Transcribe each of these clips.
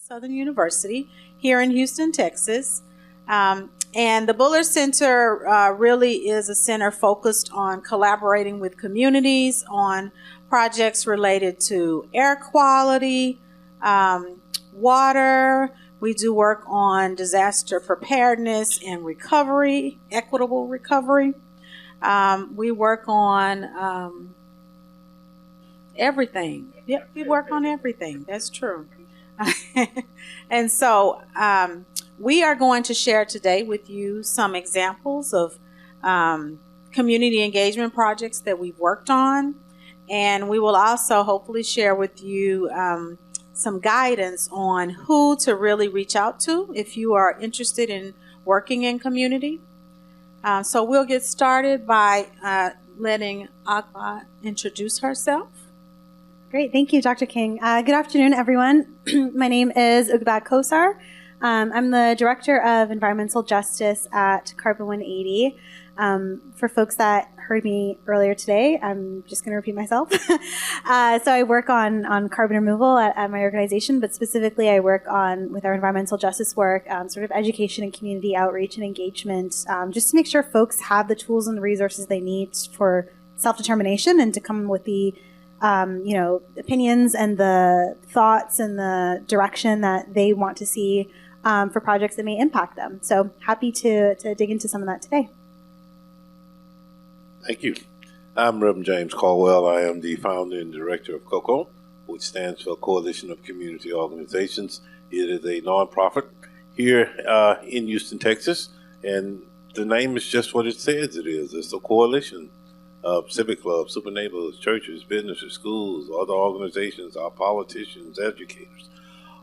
Southern University here in Houston, Texas. And the Buller Center really is a center focused on collaborating with communities on projects related to air quality, water. We do work on disaster preparedness and recovery, equitable recovery. We work on everything. Yep, we work on everything. That's true. And so we are going to share today with you some examples of community engagement projects that we've worked on. And we will also hopefully share with you some guidance on who to really reach out to if you are interested in working in community. So we'll get started by letting Agba introduce herself. Great. Thank you, Dr. King. Good afternoon, everyone. My name is Ugba Kosar. I'm the Director of Environmental Justice at Carbon 180. For folks that heard me earlier today, I'm just going to repeat myself. So I work on carbon removal at my organization, but specifically I work with our environmental justice work, sort of education and community outreach and engagement, just to make sure folks have the tools and the resources they need for self-determination and to come with the opinions and the thoughts and the direction that they want to see for projects that may impact them. So happy to dig into some of that today. Thank you. I'm Reverend James Caldwell. I am the founder and director of COCO, which stands for Coalition of Community Organizations. It is a nonprofit here in Houston, Texas, and the name is just what it says it is. It's a coalition of civic clubs, super neighborhoods, churches, businesses, schools, other organizations, our politicians, educators,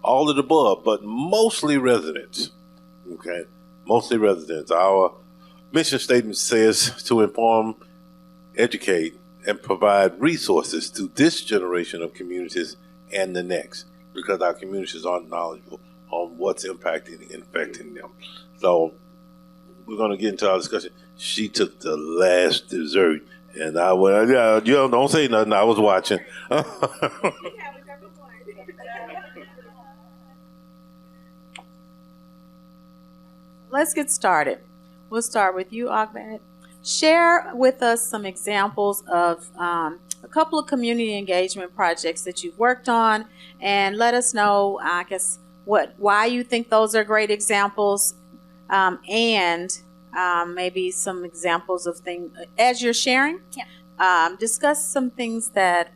all of the above, but mostly residents. Okay, mostly residents. Our mission statement says to inform, educate, and provide resources to this generation of communities and the next, because our communities aren't knowledgeable on what's impacting and affecting them. So we're going to get into our discussion. She took the last dessert. And I went, don't say nothing. I was watching. Let's get started. We'll start with you, Ahmed. Share with us some examples of a couple of community engagement projects that you've worked on, and let us know, I guess, why you think those are great examples, and maybe some examples of things as you're sharing. Yeah. Discuss some things that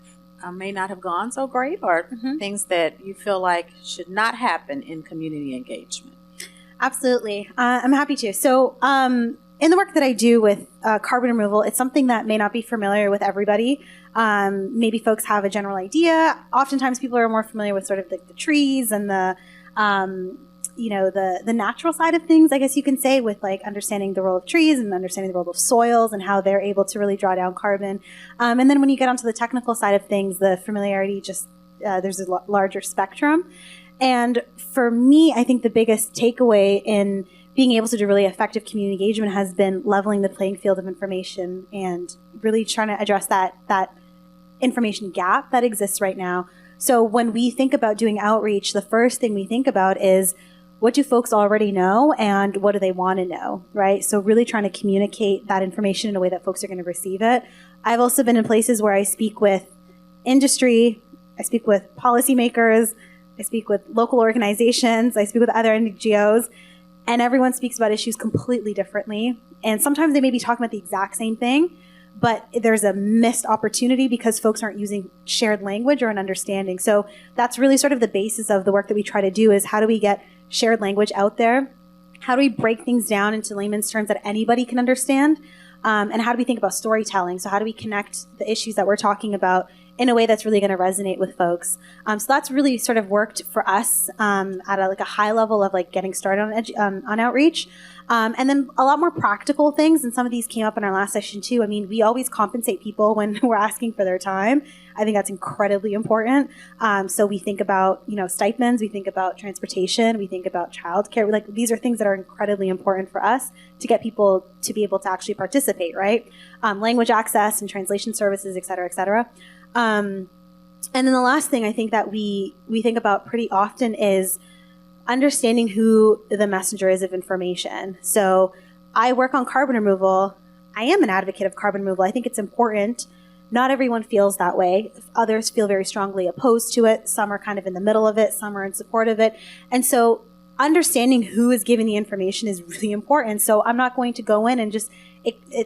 may not have gone so great, or things that you feel like should not happen in community engagement. Absolutely. I'm happy to. So in the work that I do with carbon removal, it's something that may not be familiar with everybody. Maybe folks have a general idea. Oftentimes people are more familiar with sort of the trees and the natural side of things, I guess you can say, with like understanding the role of trees and understanding the role of soils and how they're able to really draw down carbon. And then when you get onto the technical side of things, the familiarity there's a larger spectrum. And for me, I think the biggest takeaway in being able to do really effective community engagement has been leveling the playing field of information and really trying to address that information gap that exists right now. So when we think about doing outreach, the first thing we think about is, what do folks already know and what do they want to know, right? So really trying to communicate that information in a way that folks are going to receive it. I've also been in places where I speak with industry, I speak with policymakers, I speak with local organizations, I speak with other NGOs, and everyone speaks about issues completely differently. And sometimes they may be talking about the exact same thing, but there's a missed opportunity because folks aren't using shared language or an understanding. So that's really sort of the basis of the work that we try to do, is how do we get shared language out there? How do we break things down into layman's terms that anybody can understand? And how do we think about storytelling? So how do we connect the issues that we're talking about in a way that's really going to resonate with folks? So that's really sort of worked for us at a high level of like getting started on outreach. And then a lot more practical things, and some of these came up in our last session too. I mean, we always compensate people when we're asking for their time. I think that's incredibly important. So we think about, stipends, we think about transportation, we think about childcare. Like, these are things that are incredibly important for us to get people to be able to actually participate, right? Language access and translation services, et cetera, et cetera. And then the last thing I think that we think about pretty often is understanding who the messenger is of information. So I work on carbon removal. I am an advocate of carbon removal. I think it's important. Not everyone feels that way. Others feel very strongly opposed to it. Some are kind of in the middle of it. Some are in support of it. And so understanding who is giving the information is really important. So I'm not going to go in and just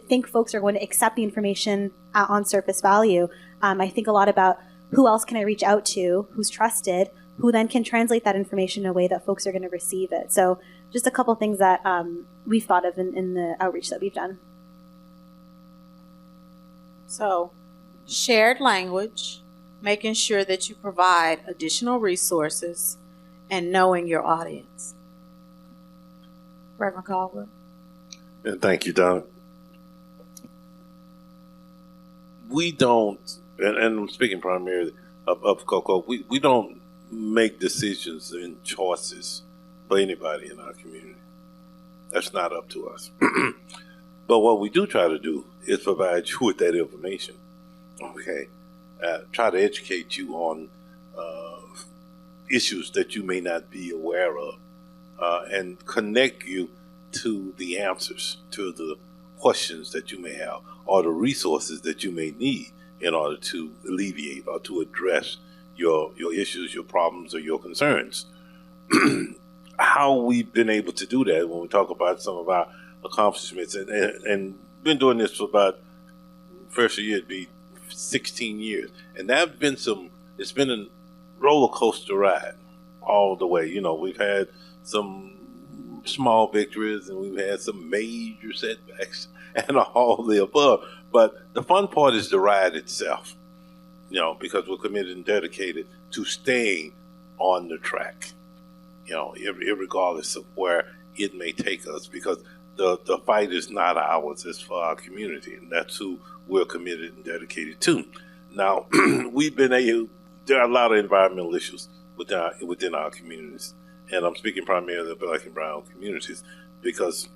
think folks are going to accept the information on surface value. I think a lot about who else can I reach out to, who's trusted, who then can translate that information in a way that folks are going to receive it. So just a couple things that we've thought of in the outreach that we've done. So, shared language, making sure that you provide additional resources, and knowing your audience. Reverend Caldwell. And thank you, Donna. We don't, and I'm speaking primarily of Cocoa, we don't make decisions and choices for anybody in our community. That's not up to us. But what we do try to do is provide you with that information. Okay. Try to educate you on issues that you may not be aware of, and connect you to the answers to the questions that you may have, or the resources that you may need in order to alleviate or to address your issues, your problems, or your concerns. How we've been able to do that when we talk about some of our accomplishments, and been doing this for about, first year it'd be 16 years, and that's been it's been a roller coaster ride all the way. You know, we've had some small victories and we've had some major setbacks and all the above, but the fun part is the ride itself, you know, because we're committed and dedicated to staying on the track, you know, regardless of where it may take us, because the fight is not ours, it's for our community, and that's who we're committed and dedicated to. Now, there are a lot of environmental issues within our communities, and I'm speaking primarily of Black and brown communities, because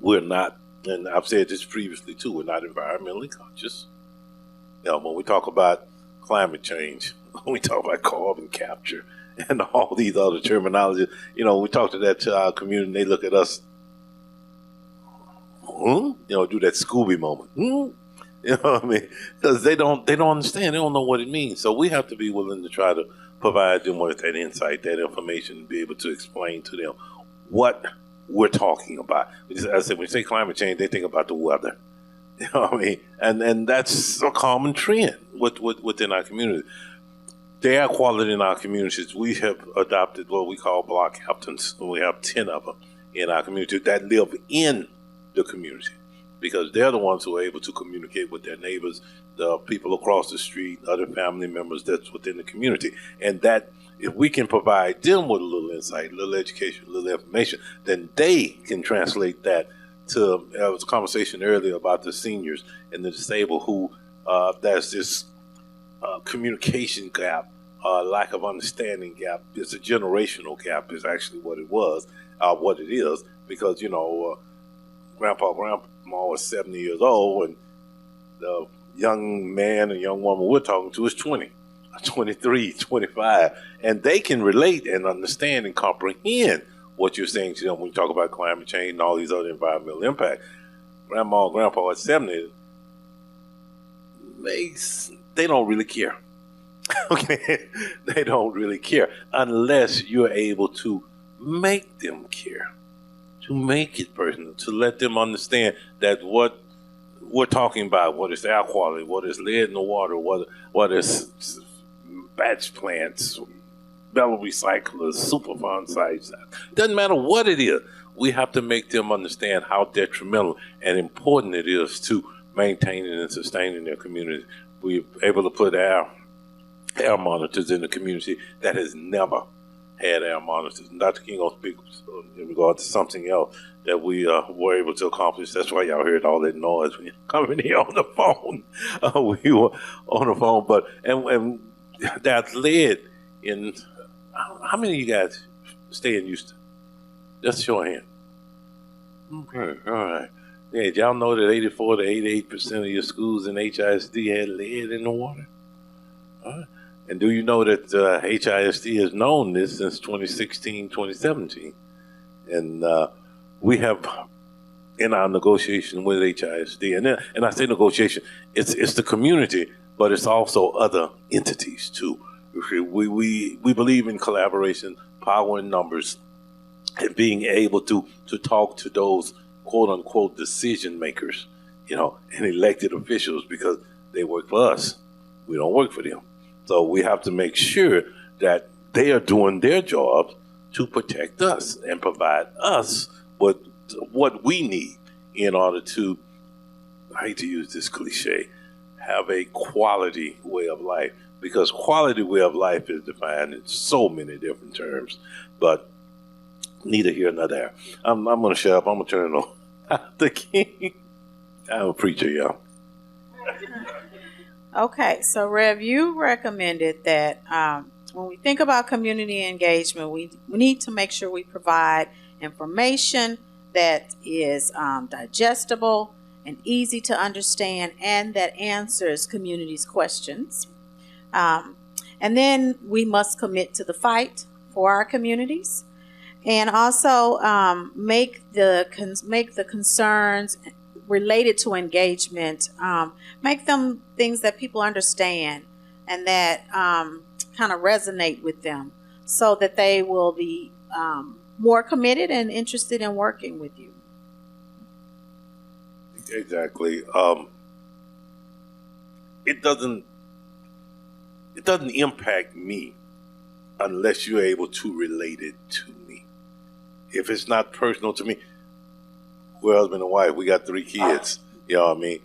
we're not, and I've said this previously too, we're not environmentally conscious. You know, when we talk about climate change, when we talk about carbon capture and all these other terminologies, you know, we talk to our community, and they look at us, you know, do that Scooby moment. You know what I mean? Because they don't understand. They don't know what it means. So we have to be willing to try to provide them with that insight, that information, and be able to explain to them what we're talking about. As I said, when you say climate change, they think about the weather. You know what I mean? And that's a common trend within our community. The air quality in our communities, we have adopted what we call block captains, and we have 10 of them in our community that live in the community, because they're the ones who are able to communicate with their neighbors, the people across the street, other family members that's within the community. And that if we can provide them with a little insight, a little education, a little information, then they can translate that to, there was a conversation earlier about the seniors and the disabled who, there's this communication gap, lack of understanding gap. It's a generational gap is actually what it was, what it is, because, you know, grandma was 70 years old, and the young man and young woman we're talking to is 20, 23, 25, and they can relate and understand and comprehend what you're saying to them when you talk about climate change and all these other environmental impacts. Grandma and grandpa at 70, they don't really care. Okay, they don't really care unless you're able to make them care, to make it personal, to let them understand that what we're talking about, what is air quality, what is lead in the water, what is batch plants, metal recyclers, Superfund sites. Doesn't matter what it is. We have to make them understand how detrimental and important it is to maintaining and sustaining their community. We're able to put air monitors in the community that has never had air monitors. And Dr. King will speak in regard to something else that we were able to accomplish. That's why y'all heard all that noise when you're coming here on the phone. We were on the phone, but and that led in. How many of you guys stay in Houston? Just show a hand. Okay, all right. Yeah, did y'all know that 84 to 88% of your schools in HISD had lead in the water? All right. And do you know that HISD has known this since 2016, 2017? And we have, in our negotiation with HISD, and I say negotiation, it's the community, but it's also other entities too. We believe in collaboration, power in numbers, and being able to talk to those quote unquote decision makers, and elected officials, because they work for us. We don't work for them. So we have to make sure that they are doing their jobs to protect us and provide us with what we need in order to, I hate to use this cliche, have a quality way of life, because quality way of life is defined in so many different terms, but neither here nor there. I'm going to shut up. I'm going to turn it on the king. I'm a preacher, y'all. Okay, so Rev, you recommended that when we think about community engagement, we need to make sure we provide information that is digestible and easy to understand, and that answers communities' questions. And then we must commit to the fight for our communities, and also make the concerns related to engagement, make them things that people understand and that kind of resonate with them, so that they will be more committed and interested in working with you. Exactly. It doesn't impact me unless you're able to relate it to me. If it's not personal to me, we're husband and wife. We got 3 kids. You know what I mean?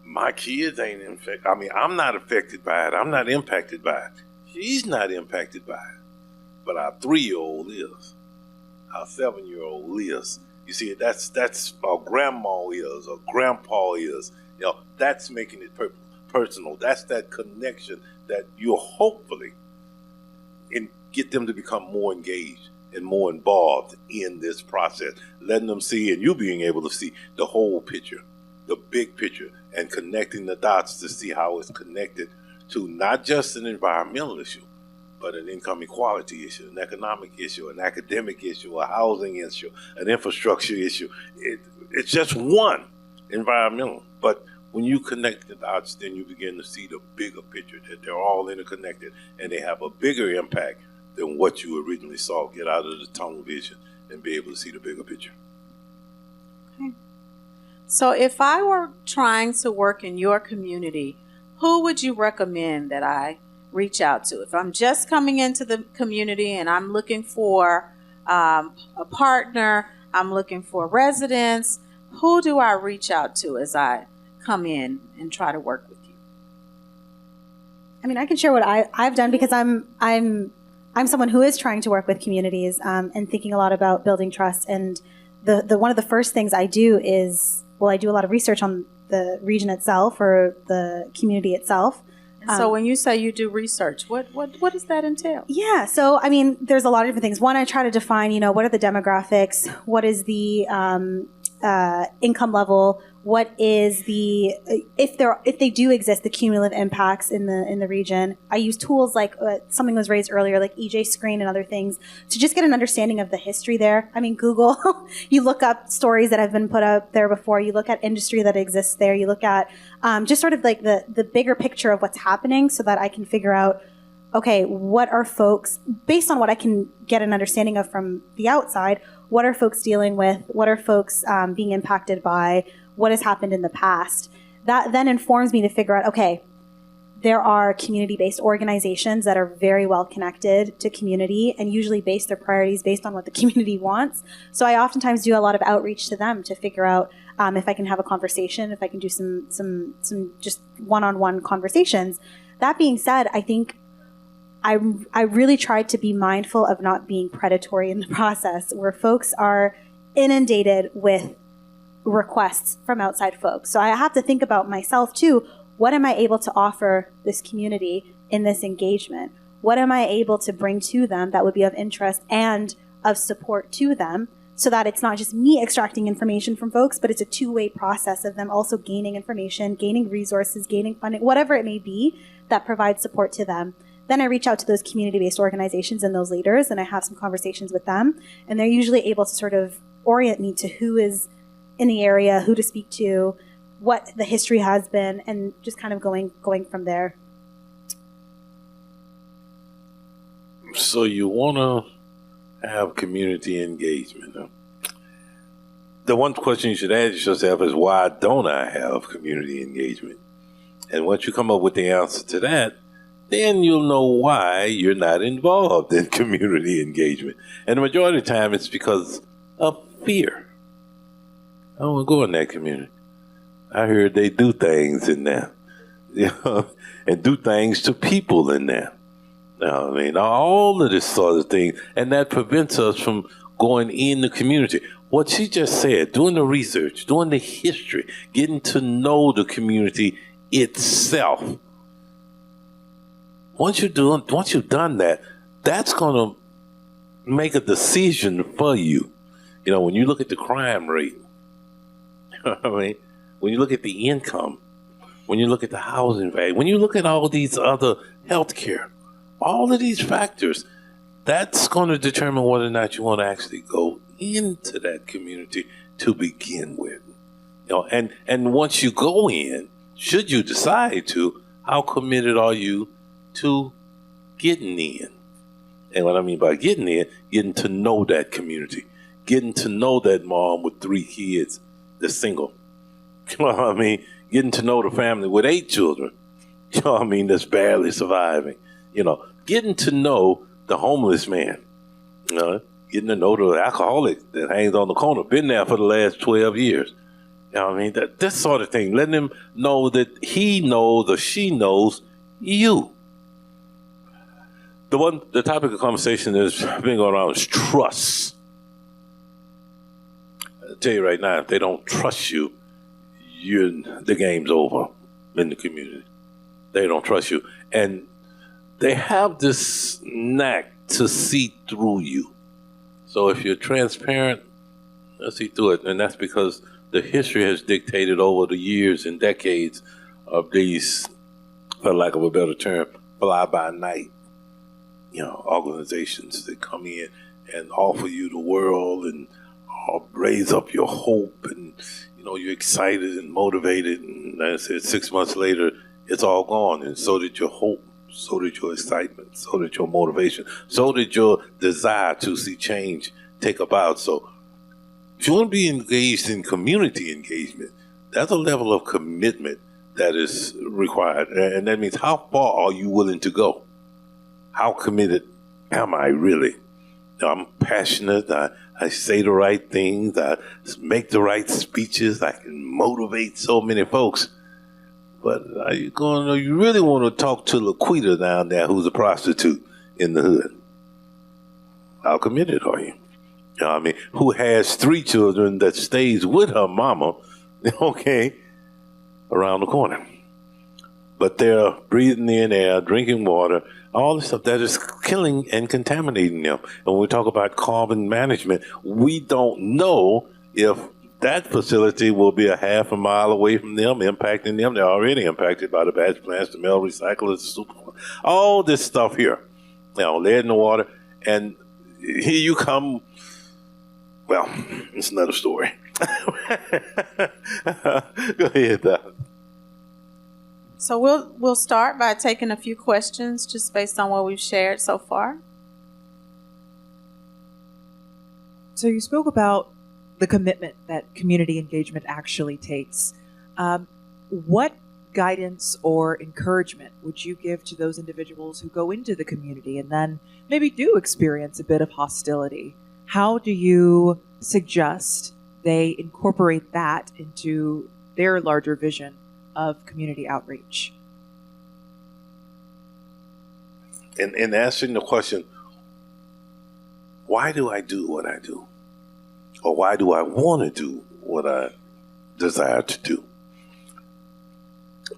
My kids ain't infected. I mean, I'm not affected by it. I'm not impacted by it. She's not impacted by it. But our 3-year-old is. Our 7-year-old is. You see, that's our grandma is, or grandpa is. That's making it personal. That's that connection that you'll hopefully get them to become more engaged and more involved in this process, letting them see, and you being able to see the whole picture, the big picture, and connecting the dots to see how it's connected to not just an environmental issue, but an income equality issue, an economic issue, an academic issue, a housing issue, an infrastructure issue. It's just one, environmental. But when you connect the dots, then you begin to see the bigger picture, that they're all interconnected and they have a bigger impact than what you originally saw. Get out of the tunnel vision and be able to see the bigger picture. Okay. So if I were trying to work in your community, who would you recommend that I reach out to? If I'm just coming into the community and I'm looking for a partner, I'm looking for residents, who do I reach out to as I come in and try to work with you? I mean, I can share what I've done, because I'm someone who is trying to work with communities and thinking a lot about building trust. And the one of the first things I do is, I do a lot of research on the region itself, or the community itself. So when you say you do research, what does that entail? Yeah, so I mean, there's a lot of different things. One, I try to define, what are the demographics? What is the income level? What is the if they do exist, the cumulative impacts in the region? I use tools like something was raised earlier, like EJ Screen and other things, to just get an understanding of the history there. I mean, Google, you look up stories that have been put up there before. You look at industry that exists there. You look at just sort of like the bigger picture of what's happening, so that I can figure out, okay, what are folks, based on what I can get an understanding of from the outside, what are folks dealing with? What are folks being impacted by? What has happened in the past? That then informs me to figure out, okay, there are community-based organizations that are very well connected to community and usually base their priorities based on what the community wants. So I oftentimes do a lot of outreach to them to figure out if I can have a conversation, if I can do some just one-on-one conversations. That being said, I think I really tried to be mindful of not being predatory in the process, where folks are inundated with requests from outside folks. So I have to think about myself too. What am I able to offer this community in this engagement? What am I able to bring to them that would be of interest and of support to them, so that it's not just me extracting information from folks, but it's a two-way process of them also gaining information, gaining resources, gaining funding, whatever it may be, that provide support to them. Then I reach out to those community-based organizations and those leaders, and I have some conversations with them, and they're usually able to sort of orient me to who is in the area, who to speak to, what the history has been, and just kind of going from there. So you want to have community engagement. Huh? The one question you should ask yourself is, why don't I have community engagement? And once you come up with the answer to that, then you'll know why you're not involved in community engagement. And the majority of the time, it's because of fear. I don't want to go in that community. I heard they do things in there, and do things to people in there. I mean, all of this sort of thing, and that prevents us from going in the community. What she just said, doing the research, doing the history, getting to know the community itself. Once you've done that, that's going to make a decision for you. When you look at the crime rate, I mean, when you look at the income, when you look at the housing value, when you look at all these other healthcare, all of these factors, that's going to determine whether or not you want to actually go into that community to begin with. And once you go in, should you decide to, how committed are you to getting in? And what I mean by getting in, getting to know that community, getting to know that mom with 3 kids that's single. You know what I mean? Getting to know the family with 8 children. You know what I mean? That's barely surviving. Getting to know the homeless man. Getting to know the alcoholic that hangs on the corner, been there for the last 12 years. You know what I mean? That sort of thing. Letting him know that he knows or she knows you. The topic of conversation that's been going around is trust. I'll tell you right now, if they don't trust you, the game's over in the community. They don't trust you. And they have this knack to see through you. So if you're transparent, they'll see through it. And that's because the history has dictated over the years and decades of these, for lack of a better term, fly-by-night, organizations that come in and offer you the world and raise up your hope, and you're excited and motivated, and like I said, 6 months later, it's all gone, and so did your hope, so did your excitement, so did your motivation, so did your desire to see change take about. So if you want to be engaged in community engagement, that's a level of commitment that is required, and that means how far are you willing to go? How committed am I really? I'm passionate. I say the right things. I make the right speeches. I can motivate so many folks. But are you you really want to talk to Laquita down there, who's a prostitute in the hood? How committed are you? Who has 3 children that stays with her mama, around the corner. But they're breathing in air, drinking water, all this stuff that is killing and contaminating them. And when we talk about carbon management, we don't know if that facility will be a half a mile away from them, impacting them. They're already impacted by the batch plants, the metal recyclers, all this stuff here. Lead in the water. And here you come. Well, it's another story. Go ahead, Doc. So we'll start by taking a few questions just based on what we've shared so far. So you spoke about the commitment that community engagement actually takes. What guidance or encouragement would you give to those individuals who go into the community and then maybe do experience a bit of hostility? How do you suggest they incorporate that into their larger vision of community outreach? In answering the question, why do I do what I do? Or why do I want to do what I desire to do?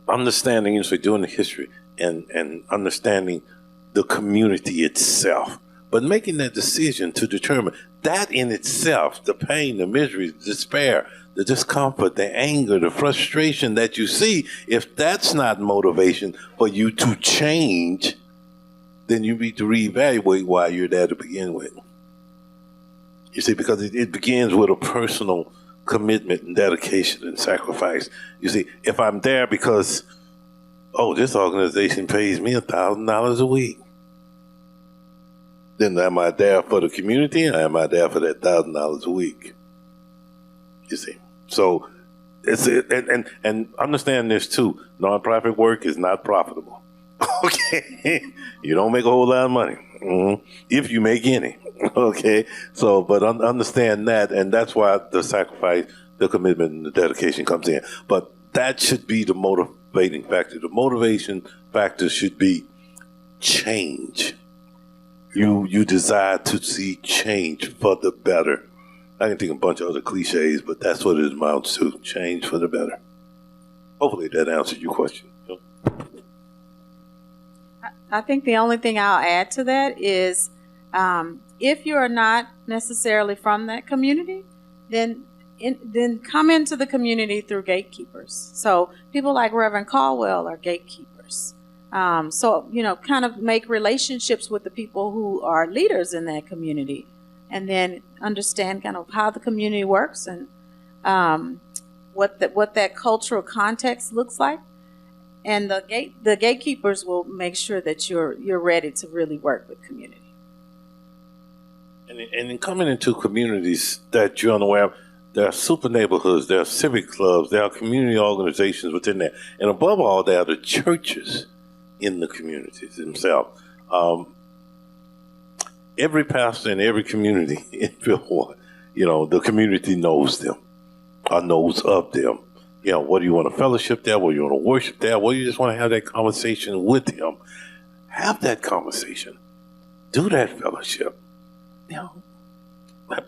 Understanding, doing the history and understanding the community itself. But making that decision to determine that in itself, the pain, the misery, the despair, the discomfort, the anger, the frustration that you see, if that's not motivation for you to change, then you need to reevaluate why you're there to begin with. You see, because it begins with a personal commitment and dedication and sacrifice. You see, if I'm there because, oh, this organization pays me $1,000 a week, then am I there for the community or am I there for that $1,000 a week? You see, so and understand this too. Nonprofit work is not profitable. Okay, you don't make a whole lot of money if you make any. Okay, so but understand that, and that's why the sacrifice, the commitment, and the dedication comes in. But that should be the motivating factor. The motivation factor should be change. You desire to see change for the better. I can think of a bunch of other cliches, but that's what it amounts to, change for the better. Hopefully that answered your question. I think the only thing I'll add to that is if you are not necessarily from that community, then come into the community through gatekeepers. So people like Reverend Caldwell are gatekeepers. So, kind of make relationships with the people who are leaders in that community, and then understand kind of how the community works and what that cultural context looks like. And the gatekeepers will make sure that you're ready to really work with community. And in coming into communities that you're unaware of, there are super neighborhoods, there are civic clubs, there are community organizations within there. And above all, there are the churches in the communities themselves. Every pastor in every community in Fillmore, the community knows them or knows of them. Whether you want to fellowship there, whether you want to worship there, whether you just want to have that conversation with them, have that conversation. Do that fellowship.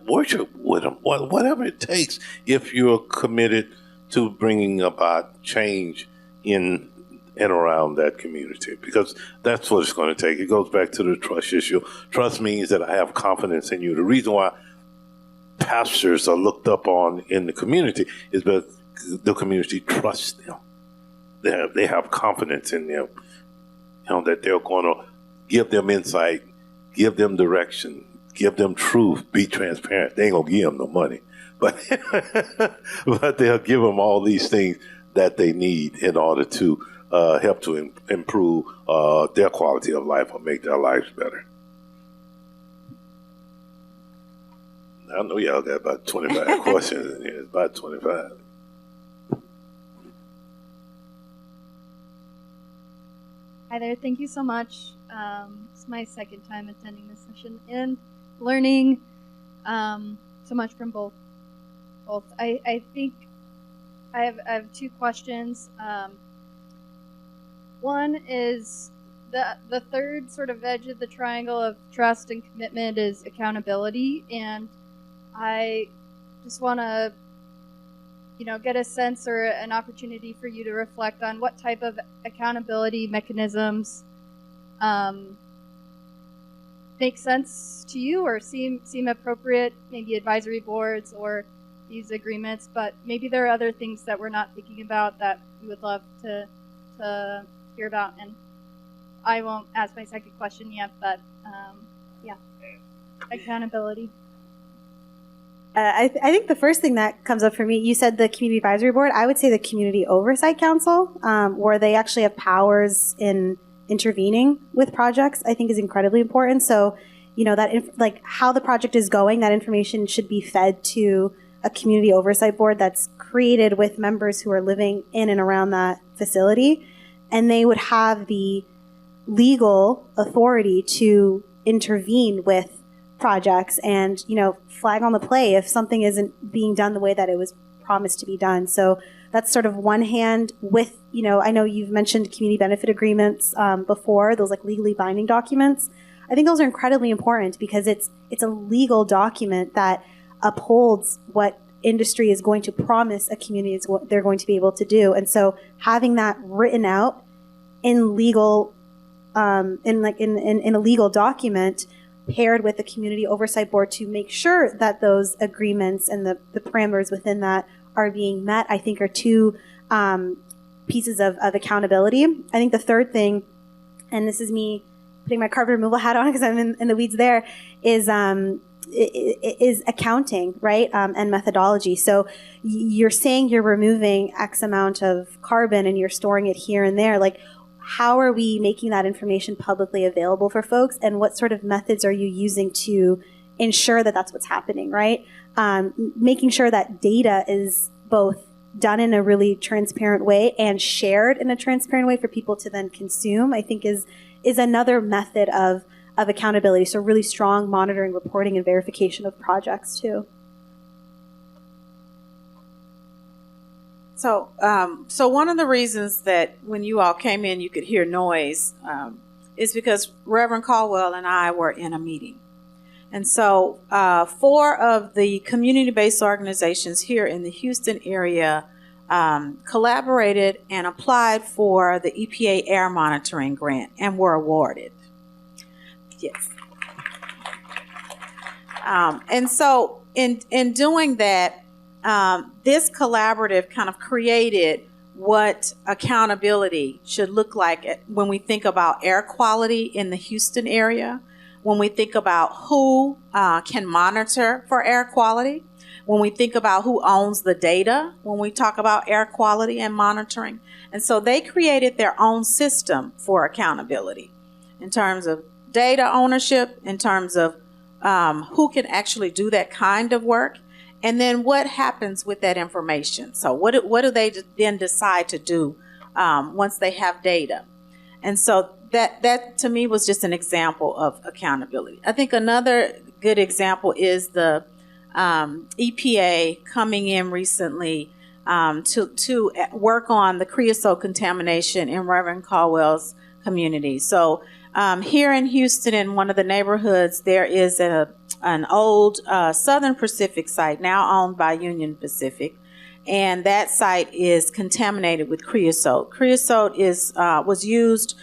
Worship with them, whatever it takes, if you're committed to bringing about change in and around that community, because that's what it's going to take. It goes back to the trust issue. Trust means that I have confidence in you. The reason why pastors are looked up on in the community is because the community trusts them. They have confidence in them, that they're going to give them insight, give them direction, give them truth, be transparent. They ain't going to give them no money, but but they'll give them all these things that they need in order to help to improve their quality of life or make their lives better. I know y'all got about 25 questions in here. It's about 25. Hi there. Thank you so much. It's my second time attending this session and learning so much from both. I think I have two questions. One is the third sort of edge of the triangle of trust and commitment is accountability, and I just want to get a sense or an opportunity for you to reflect on what type of accountability mechanisms make sense to you or seem appropriate, maybe advisory boards or these agreements, but maybe there are other things that we're not thinking about that we would love to hear about. And I won't ask my second question yet, but accountability. I think the first thing that comes up for me, you said the Community Advisory Board. I would say the Community Oversight Council, where they actually have powers in intervening with projects, I think is incredibly important. So, that how the project is going, that information should be fed to a Community Oversight Board that's created with members who are living in and around that facility. And they would have the legal authority to intervene with projects and flag on the play if something isn't being done the way that it was promised to be done. So that's sort of one hand with I know you've mentioned community benefit agreements before, those legally binding documents. I think those are incredibly important because it's a legal document that upholds what industry is going to promise a community is what they're going to be able to do. And so having that written out in legal in a legal document paired with the community oversight board to make sure that those agreements and the parameters within that are being met, I think are two pieces of accountability. I think the third thing, and this is me putting my carbon removal hat on because I'm in the weeds there, is accounting, right? And methodology. So you're saying you're removing X amount of carbon and you're storing it here and there. Like, how are we making that information publicly available for folks? And what sort of methods are you using to ensure that that's what's happening, right? Making sure that data is both done in a really transparent way and shared in a transparent way for people to then consume, I think is another method of accountability. So really strong monitoring, reporting, and verification of projects too. So one of the reasons that when you all came in, you could hear noise is because Reverend Caldwell and I were in a meeting. And so 4 of the community-based organizations here in the Houston area collaborated and applied for the EPA air monitoring grant and were awarded. Yes. And so in doing that, this collaborative kind of created what accountability should look like when we think about air quality in the Houston area, when we think about who can monitor for air quality, when we think about who owns the data, when we talk about air quality and monitoring. And so they created their own system for accountability in terms of data ownership, in terms of who can actually do that kind of work, and then what happens with that information. So what do they then decide to do once they have data? And so that to me was just an example of accountability. I think another good example is the EPA coming in recently to work on the creosote contamination in Reverend Caldwell's community. So here in Houston, in one of the neighborhoods, there is an old Southern Pacific site now owned by Union Pacific, and that site is contaminated with creosote. Creosote was used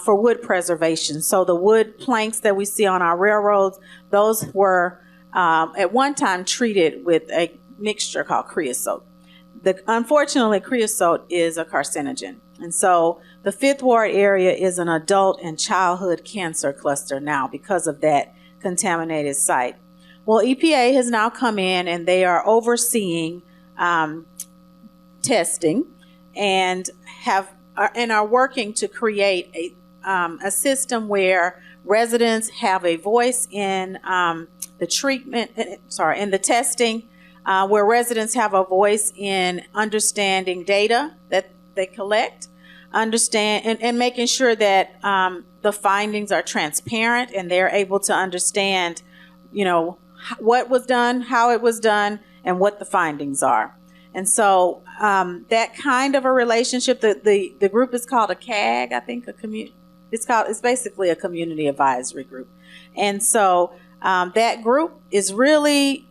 for wood preservation. So the wood planks that we see on our railroads, those were at one time treated with a mixture called creosote. Unfortunately, creosote is a carcinogen. And so the Fifth Ward area is an adult and childhood cancer cluster now because of that contaminated site. Well, EPA has now come in and they are overseeing testing and are working to create a system where residents have a voice in the testing, where residents have a voice in understanding data that they collect, and making sure that the findings are transparent and they're able to understand, what was done, how it was done, and what the findings are. And so that kind of a relationship, the group is called a CAG, I think, it's basically a community advisory group. And so that group is really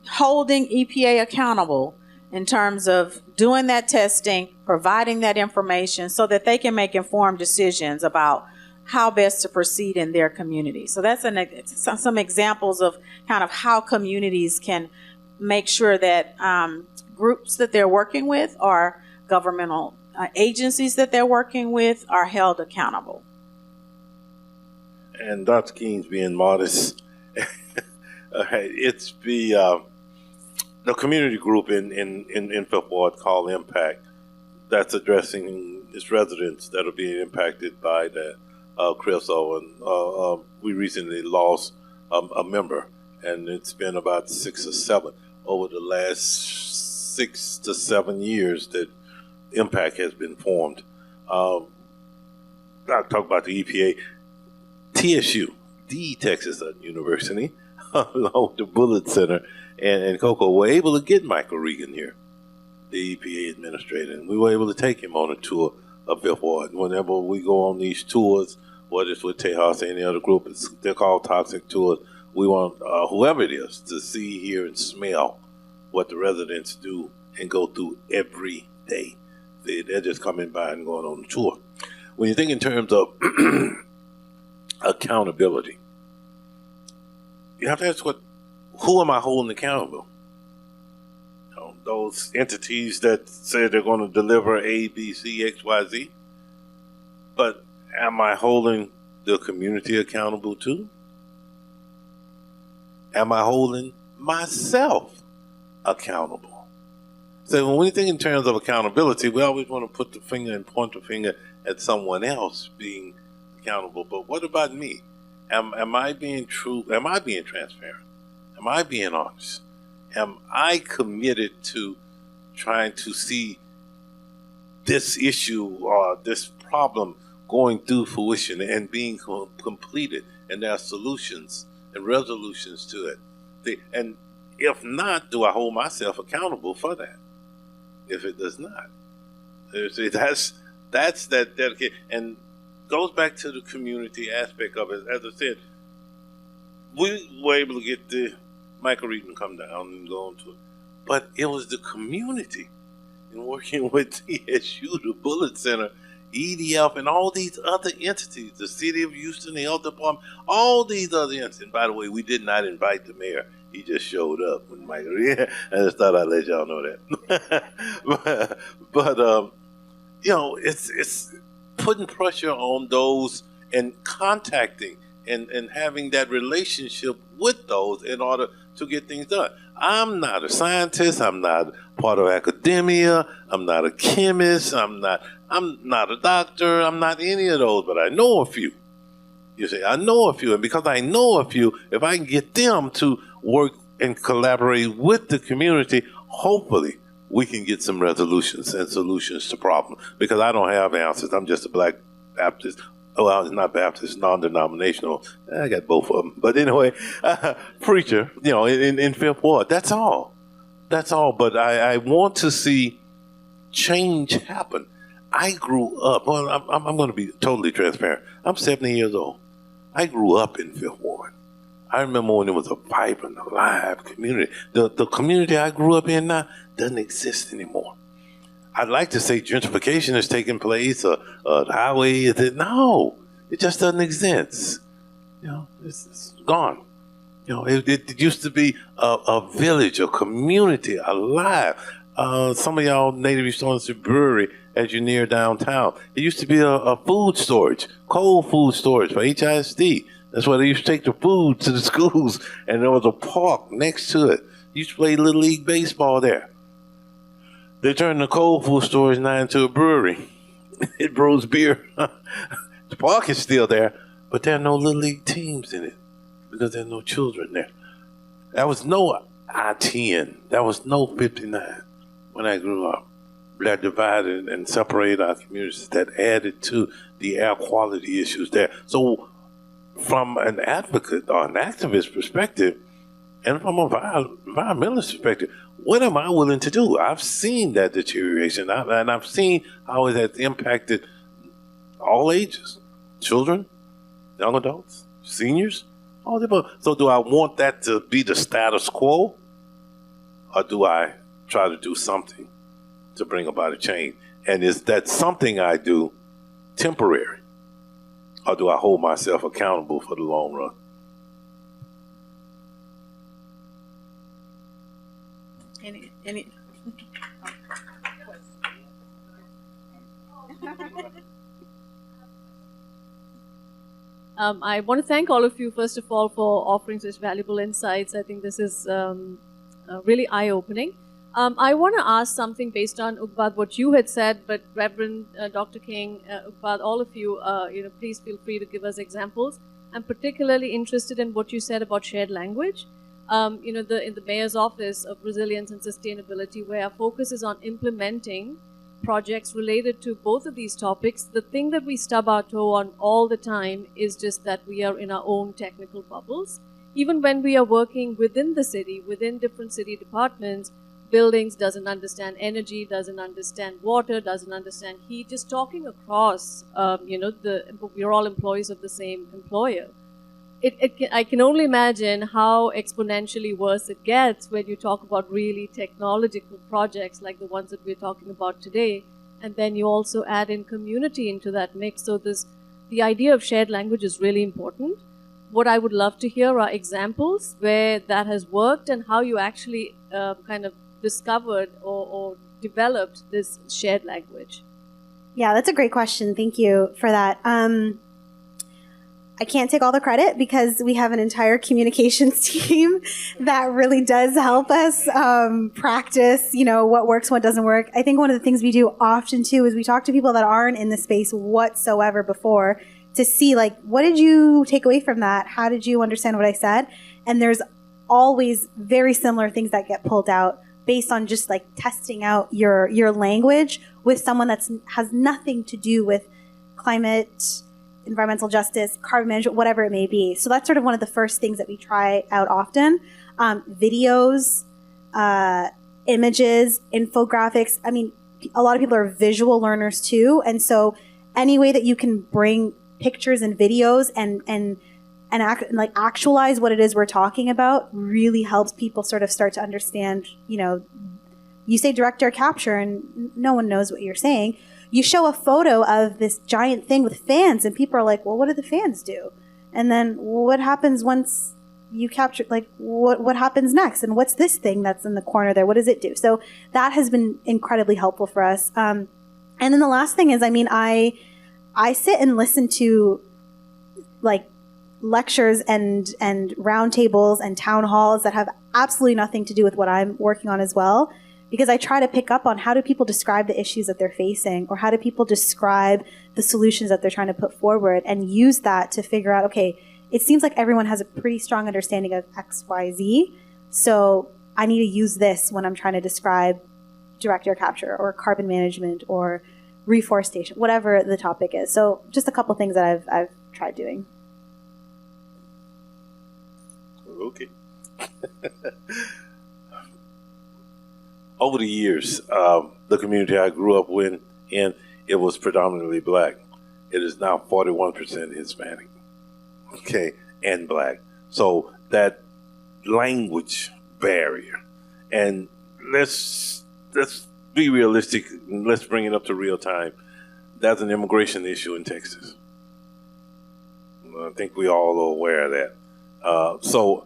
holding EPA accountable in terms of doing that testing, providing that information so that they can make informed decisions about how best to proceed in their community. So that's some examples of kind of how communities can make sure that groups that they're working with or governmental agencies that they're working with are held accountable. And Dr. Keene's being modest. It's the community group in Fifth Ward called Impact that's addressing its residents that are being impacted by the creosote. And we recently lost a member, and it's been about 6 or 7 over the last 6 to 7 years that Impact has been formed. I'll talk about the EPA. TSU, the Texas University, along with the Bullitt Center and Cocoa were able to get Michael Regan here, the EPA administrator, and we were able to take him on a tour of Fifth Ward. Whenever we go on these tours, whether it's with Tejas or any other group, they're called toxic tours. We want whoever it is to see, hear, and smell what the residents do and go through every day. They're just coming by and going on the tour. When you think in terms of accountability, you have to ask who am I holding accountable? Those entities that say they're going to deliver A, B, C, X, Y, Z. But am I holding the community accountable too? Am I holding myself accountable? So when we think in terms of accountability, we always want to put the finger and point the finger at someone else being accountable. But what about me? Am I being true? Am I being transparent? Am I being honest? Am I committed to trying to see this issue or this problem going through fruition and being completed, and there are solutions and resolutions to it? And if not, do I hold myself accountable for that? If it does not, that's that dedication, and goes back to the community aspect of it. As I said, we were able to get Michael Reed to come down and go into it, but it was the community and working with TSU, the Bullet Center, EDF, and all these other entities, the City of Houston, the Health Department, all these other entities. And by the way, we did not invite the mayor. He just showed up when Michael. Yeah, I just thought I'd let y'all know that. but it's putting pressure on those and contacting and having that relationship with those in order to get things done. I'm not a scientist. I'm not part of academia. I'm not a chemist. I'm not a doctor. I'm not any of those, but I know a few. You see, I know a few, and because I know a few, if I can get them to work and collaborate with the community, hopefully we can get some resolutions and solutions to problems. Because I don't have answers. I'm just a Black Baptist. Well, not Baptist, non-denominational. I got both of them. But anyway, preacher, in Fifth Ward. That's all. That's all. But I want to see change happen. I grew up. Well, I'm going to be totally transparent. I'm 70 years old. I grew up in Fifth Ward. I remember when it was a vibrant, alive community. The community I grew up in now doesn't exist anymore. I'd like to say gentrification is taking place, or the highway is no, it just doesn't exist. It's gone. It used to be a village, a community, alive. Some of y'all native used to know the brewery as you near downtown. It used to be a food storage, cold food storage for HISD. That's where they used to take the food to the schools, and there was a park next to it. You used to play Little League Baseball there. They turned the cold food storage now into a brewery. It brews beer. The park is still there, but there are no Little League teams in it because there are no children there. There was no I-10. There was no 59 when I grew up. That divided and separated our communities, that added to the air quality issues there. So from an advocate or an activist perspective, and from an environmentalist perspective, what am I willing to do? I've seen that deterioration, and I've seen how it has impacted all ages, children, young adults, seniors, all the above. So do I want that to be the status quo, or do I try to do something to bring about a change? And is that something I do temporary, or do I hold myself accountable for the long run? Any I want to thank all of you, first of all, for offering such valuable insights. I think this is really eye-opening. I want to ask something based on, Ugbad, what you had said, but Reverend Dr. King, Ugbad, all of you, please feel free to give us examples. I'm particularly interested in what you said about shared language. In the mayor's office of resilience and sustainability, where our focus is on implementing projects related to both of these topics. The thing that we stub our toe on all the time is just that we are in our own technical bubbles. Even when we are working within the city, within different city departments, buildings doesn't understand energy, doesn't understand water, doesn't understand heat. Just talking across, we're all employees of the same employer. I can only imagine how exponentially worse it gets when you talk about really technological projects like the ones that we're talking about today, and then you also add in community into that mix. So the idea of shared language is really important. what I would love to hear are examples where that has worked and how you actually kind of discovered or developed this shared language. Yeah, that's a great question. Thank you for that. I can't take all the credit because we have an entire communications team that really does help us practice, what works, what doesn't work. I think one of the things we do often too is we talk to people that aren't in the space whatsoever before to see, like, what did you take away from that? How did you understand what I said? And there's always very similar things that get pulled out based on just like testing out your language with someone that has nothing to do with climate, environmental justice, carbon management, whatever it may be. So that's sort of one of the first things that we try out often. Videos, images, infographics. I mean, a lot of people are visual learners too. And so any way that you can bring pictures and videos and actualize what it is we're talking about really helps people sort of start to understand, you say direct air capture and no one knows what you're saying. You show a photo of this giant thing with fans and people are like, well, what do the fans do? And then what happens once you capture, like, what happens next? And what's this thing that's in the corner there? What does it do? So that has been incredibly helpful for us. And then the last thing is, I sit and listen to like lectures and roundtables and town halls that have absolutely nothing to do with what I'm working on as well. Because I try to pick up on how do people describe the issues that they're facing, or how do people describe the solutions that they're trying to put forward, and use that to figure out, okay, it seems like everyone has a pretty strong understanding of X, Y, Z. So I need to use this when I'm trying to describe direct air capture or carbon management or reforestation, whatever the topic is. So just a couple things that I've tried doing. Okay. Over the years, the community I grew up in, it was predominantly black. It is now 41% Hispanic, okay, and black. So that language barrier, and let's be realistic. Let's bring it up to real time. That's an immigration issue in Texas. I think we all are aware of that. So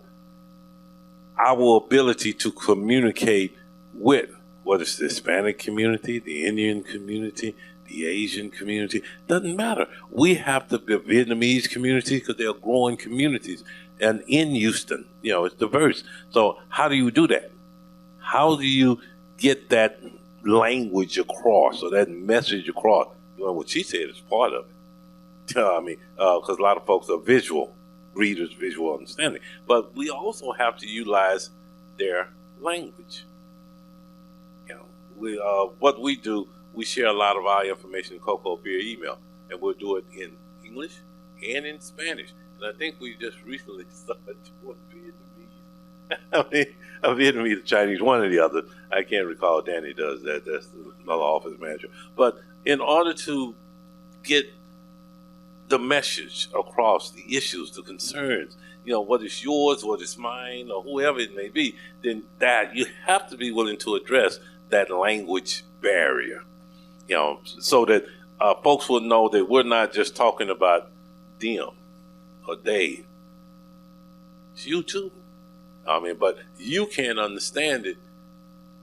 our ability to communicate with whether it's the Hispanic community, the Indian community, the Asian community, doesn't matter. We have the Vietnamese community because they're growing communities. And in Houston, it's diverse. So how do you do that? How do you get that language across or that message across? What she said is part of it. Because a lot of folks are visual readers, visual understanding. But we also have to utilize their language. What we do, we share a lot of our information in Coco via email, and we'll do it in English and in Spanish. And I think we just recently started doing Vietnamese. Vietnamese or Chinese, one or the other. I can't recall. Danny does that. That's another office manager. But in order to get the message across, the issues, the concerns, what is yours, what is mine, or whoever it may be, then that you have to be willing to address that language barrier, so that folks will know that we're not just talking about them or they. It's you too. But you can't understand it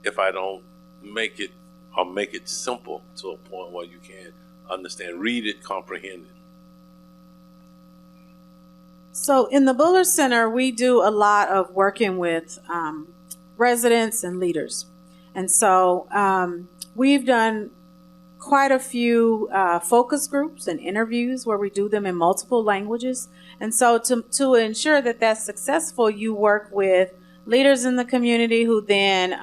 if I don't make it simple to a point where you can understand, read it, comprehend it. So in the Buller Center, we do a lot of working with residents and leaders. And so we've done quite a few focus groups and interviews where we do them in multiple languages. And so to ensure that that's successful, you work with leaders in the community who then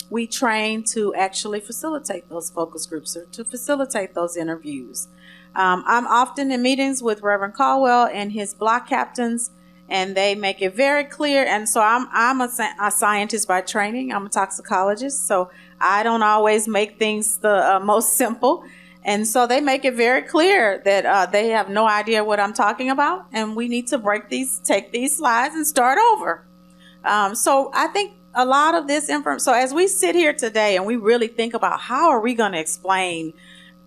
we train to actually facilitate those focus groups or to facilitate those interviews. I'm often in meetings with Reverend Caldwell and his block captains, and they make it very clear. And so I'm a scientist by training. I'm a toxicologist, so I don't always make things the most simple. And so they make it very clear that they have no idea what I'm talking about, and we need to take these slides and start over. So I think a lot of this information, so as we sit here today and we really think about how are we going to explain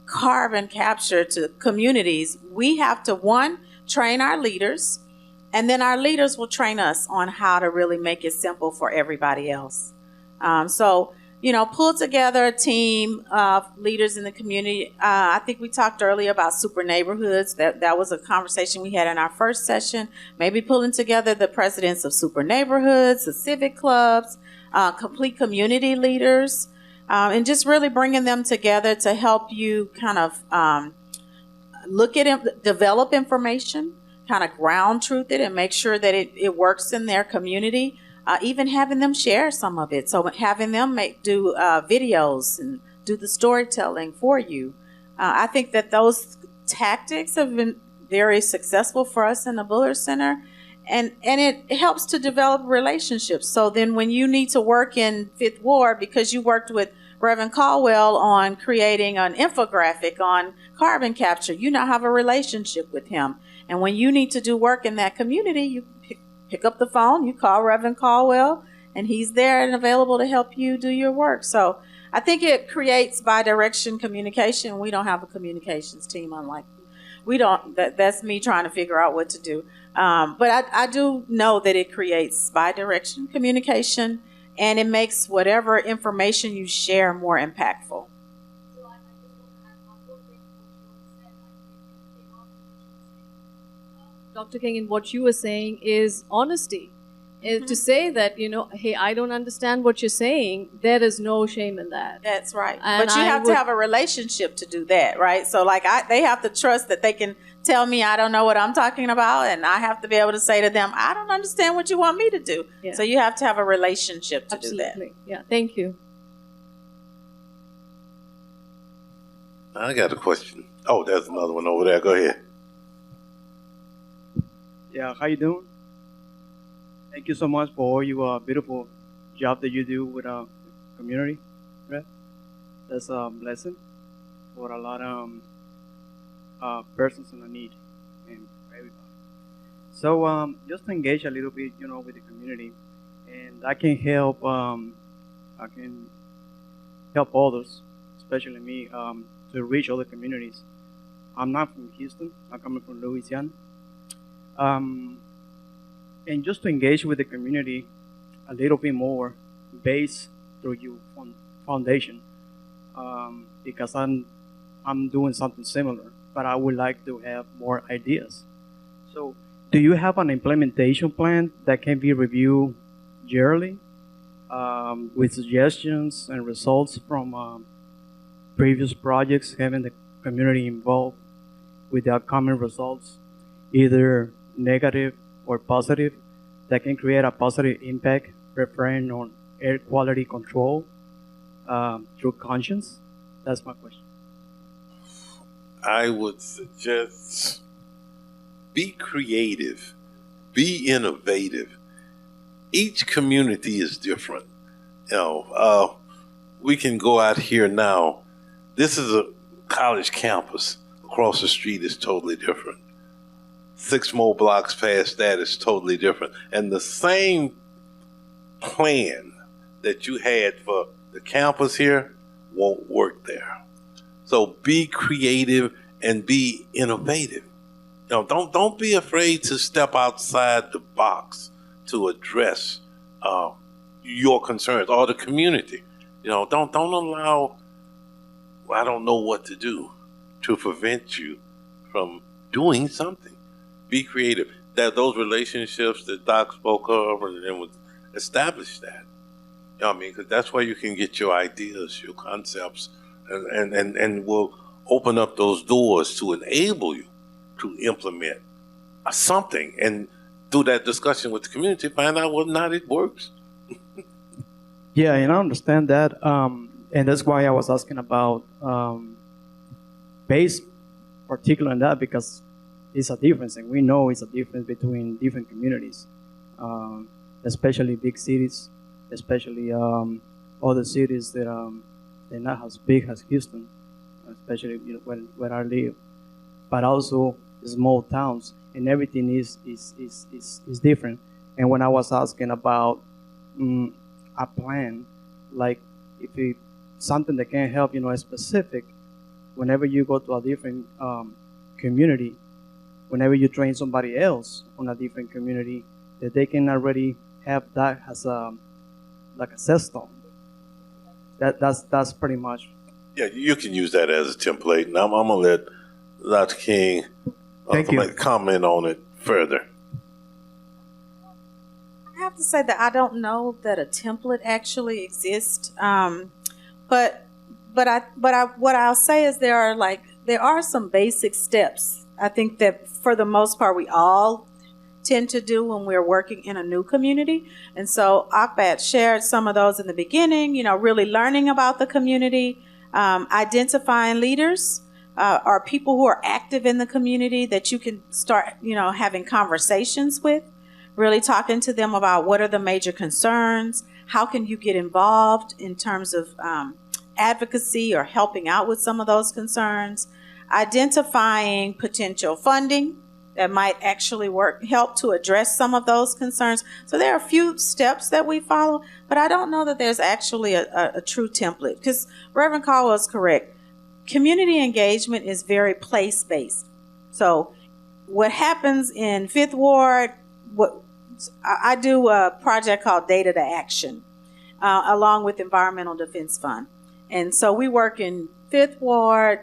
carbon capture to communities, we have to, one, train our leaders. And then our leaders will train us on how to really make it simple for everybody else. So, pull together a team of leaders in the community. I think we talked earlier about super neighborhoods. That was a conversation we had in our first session. Maybe pulling together the presidents of super neighborhoods, the civic clubs, complete community leaders, and just really bringing them together to help you kind of look at it, develop information, kind of ground truth it, and make sure that it works in their community. Even having them share some of it. So having them do videos and do the storytelling for you. I think that those tactics have been very successful for us in the Bullard Center. And it helps to develop relationships. So then when you need to work in Fifth Ward, because you worked with Reverend Caldwell on creating an infographic on carbon capture, you now have a relationship with him. And when you need to do work in that community, you pick up the phone, you call Reverend Caldwell, and he's there and available to help you do your work. So I think it creates bi-direction communication. We don't have a communications team, unlike we don't. That's me trying to figure out what to do. But I do know that it creates bi-direction communication, and it makes whatever information you share more impactful. Dr. King, in what you were saying is honesty. Is to say that, hey, I don't understand what you're saying, there is no shame in that. That's right. And but you have to have a relationship to do that, right? So they have to trust that they can tell me I don't know what I'm talking about, and I have to be able to say to them, I don't understand what you want me to do. Yeah. So you have to have a relationship to do that. Yeah, thank you. I got a question. Oh, there's another one over there. Go ahead. Yeah, how you doing? Thank you so much for all your beautiful job that you do with our community. Right? That's a blessing for a lot of persons in need and for everybody. So just to engage a little bit, with the community, and I can help. I can help others, especially me, to reach other communities. I'm not from Houston. I'm coming from Louisiana. And just to engage with the community a little bit more based through your foundation, because I'm doing something similar, but I would like to have more ideas. So do you have an implementation plan that can be reviewed yearly with suggestions and results from previous projects, having the community involved with the upcoming results, either negative or positive, that can create a positive impact referring on air quality control through conscience? That's my question. I would suggest be creative, be innovative. Each community is different. We can go out here now. This is a college campus. Across the street is totally different. 6 more blocks past that is totally different. And the same plan that you had for the campus here won't work there. So be creative and be innovative. Don't be afraid to step outside the box to address your concerns or the community. Don't allow I don't know what to do to prevent you from doing something. Be creative. Those relationships that Doc spoke of and would establish that. Because that's where you can get your ideas, your concepts, and will open up those doors to enable you to implement something, and through that discussion with the community, find out whether or not it works. Yeah, and I understand that, and that's why I was asking about base particular in that, because it's a difference, and we know it's a difference between different communities, especially big cities, especially other cities that they're not as big as Houston, especially where I live, but also small towns, and everything is different. And when I was asking about a plan, like if it something that can help, specific, whenever you go to a different community, whenever you train somebody else on a different community, that they can already have that as a like a system. That's pretty much. Yeah, you can use that as a template, and I'm gonna let Dr. King Thank you. comment on it further. I have to say that I don't know that a template actually exists, but what I'll say is there are some basic steps. I think that for the most part we all tend to do when we're working in a new community, and so Akbat shared some of those in the beginning. Really learning about the community, identifying leaders. Or people who are active in the community that you can start, having conversations with, really talking to them about what are the major concerns, how can you get involved in terms of advocacy or helping out with some of those concerns, identifying potential funding that might actually help to address some of those concerns. So there are a few steps that we follow, but I don't know that there's actually a true template, because Reverend Caldwell is correct. Community engagement is very place-based. So what happens in Fifth Ward, I do a project called Data to Action, along with Environmental Defense Fund. And so we work in Fifth Ward,